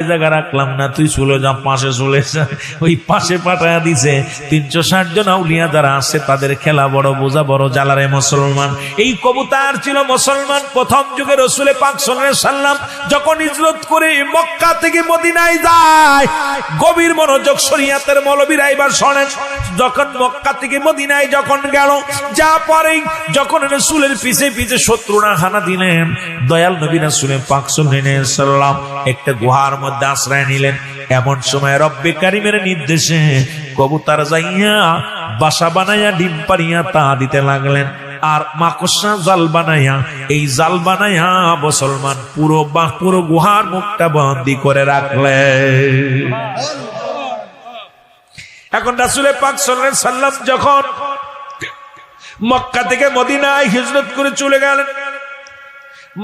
জায়গা রাখলাম না, তুই চলে যা, পাশে চলে যা। ওই পাশে পাঠায়া দিছে। 360 জন আউলিয়া যারা আছে তাদের খেলা বড়, বোঝা বড়, জ্বালারে মুসলমান। এই কবুতর ছিল মুসলমান প্রথম যুগে। রাসূল পাক সাল্লাল্লাহু আলাইহি সাল্লাম যখন হিজরত করে মক্কা থেকে মদিনায় যায়, গভীর মনোযোগ শরীয়তের মৌলবীরা এবার শোনেন। যখন মক্কা থেকে মদিনায় যখন গেল, যা পরে যখন রাসূলের পিছে পিছে শত্রুরা হানা দিলেন, দয়াল নবী রাসূল পাক সাল্লাল্লাহু আলাইহি সাল্লাম একটা গুহার মধ্যে আশ্রয় নিলেন। এমন সময় রব্বে কারিমের নির্দেশে কবুতর যাইয়া বাসা বানাইয়া ডিম পারিয়া তা দিতে লাগলেন। আর মাকড়সা জাল বানাইয়া, এই জাল বানাইয়া মুসলমান পুরো গুহার মুখটা বন্দি করে রাখলেন। এখন রাসূল পাক সাল্লাল্লাহু আলাইহি সাল্লাম যখন মক্কা থেকে মদিনায় হিজরত করে চলে গেলেন,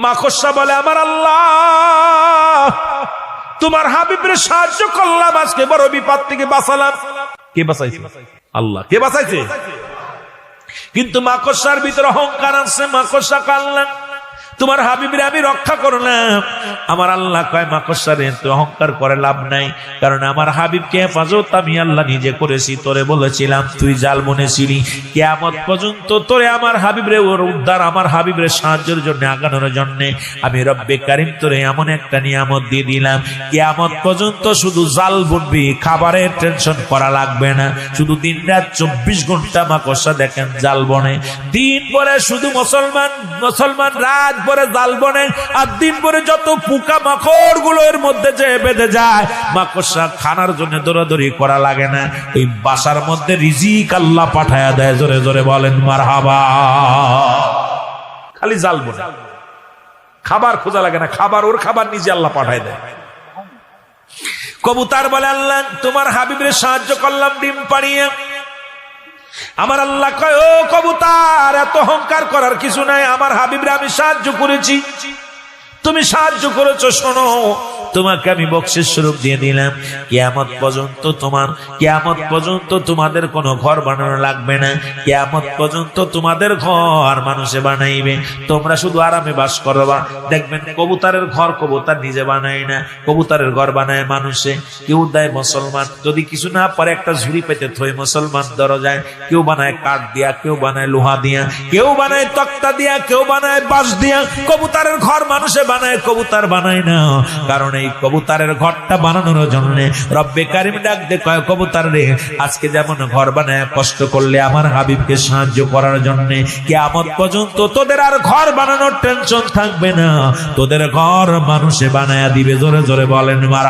মাকড়সা বলে, আমার আল্লাহ, তোমার হাবিবের সাহায্য করলাম, আজকে বড় বিপদ থেকে বাঁচালাম। কে বাঁচাইছে? আল্লাহ। কে বাঁচাইছে? কিন্তু মাকড়সার ভিতরে অহংকার আছে। মাকড়সা কানলেন, তোমার হাবিবের আমি রক্ষা করলাম। আমার আল্লাহ কয়, মাকড়সারে তো অহংকার করে লাভ নাই, কারণ আমার হাবিবকে হেফাজত আমি আল্লাহ নিজে করেছি। তোরে বলেছিলাম তুই জাল বুনেছিলি, কিয়ামত পর্যন্ত তোরে আমার হাবিবরে ওর উদ্ধার, আমার হাবিবের সাহায্যের জন্য, আগানোর জন্য আমি রব্বে কারিম তোরে এমন একটা নিয়ামত দিয়ে দিলাম, কিয়ামত পর্যন্ত শুধু জাল বুনবি, খাবারের টেনশন করা লাগবে না। শুধু দিন রাত 24 ঘন্টা মাকড়সা দেখেন জাল বনে। দিন পরে শুধু মুসলমান রাত পরে জাল বনে, আর দিন পরে যত পোকা মাকড় গুলো এর মধ্যে যে বেঁধে যায়, মাকড়সা খানার জন্য দৌড়াদৌড়ি করা লাগে না। এই বাসার মধ্যে রিজিক আল্লাহ পাঠায়া দেয়। জোরে জোরে বলেন মারহাবা। খালি জাল বনে, খাবার খোঁজা লাগে না, খাবার ওর খাবার নিজে আল্লাহ পাঠায় দেয়। কবুতর বলে, আল্লাহ তোমার হাবিবের সাহায্য করলাম ডিম পাড়িয়ে। আমার আল্লাহ কয়, ও কবুতর, এত অহংকার করার কিছু নাই, আমার হাবিবরে আমি সাহায্য করেছি, তুমি সাহায্য করেছো, শোনো তোমাকে আমি বকশিশ স্বরূপ দিয়ে দিলাম। কিয়ামত পর্যন্ত তোমাদের কোনো ঘর বানানো লাগবে না। কিয়ামত পর্যন্ত তোমাদের ঘর মানুষে বানাইবে, তোমরা শুধু আরামে বাস করবা। দেখবেন কবুতরের ঘর কবুতর নিজে বানায় না, কবুতরের ঘর বানায় মানুষে। কেউ দেয় মুসলমান, যদি কিছু না পারে একটা ঝুড়ি পেতে থই মুসলমান দরজায়। কেউ বানায় কাঠ দিয়া, কেউ বানায় লোহা দিয়া, কেউ বানায় তক্তা দিয়া, কেউ বানায় বাঁশ দিয়া। কবুতরের ঘর মানুষে বানায়, কবুতর বানায় না। কারণ এই কবুতরের ঘরটা বানানোর জন্য রব্বে কারিম ডাক দে কয়, কবুতর রে, আজকে যেমন ঘর বানায় কষ্ট করলে আমার হাবিবকে সাহায্য করার জন্য, কিয়ামত পর্যন্ত তোদের আর ঘর বানানোর টেনশন থাকবে না, তোদের ঘর মানুষে বানায়া দিবে। জোরে জোরে বলেন মার।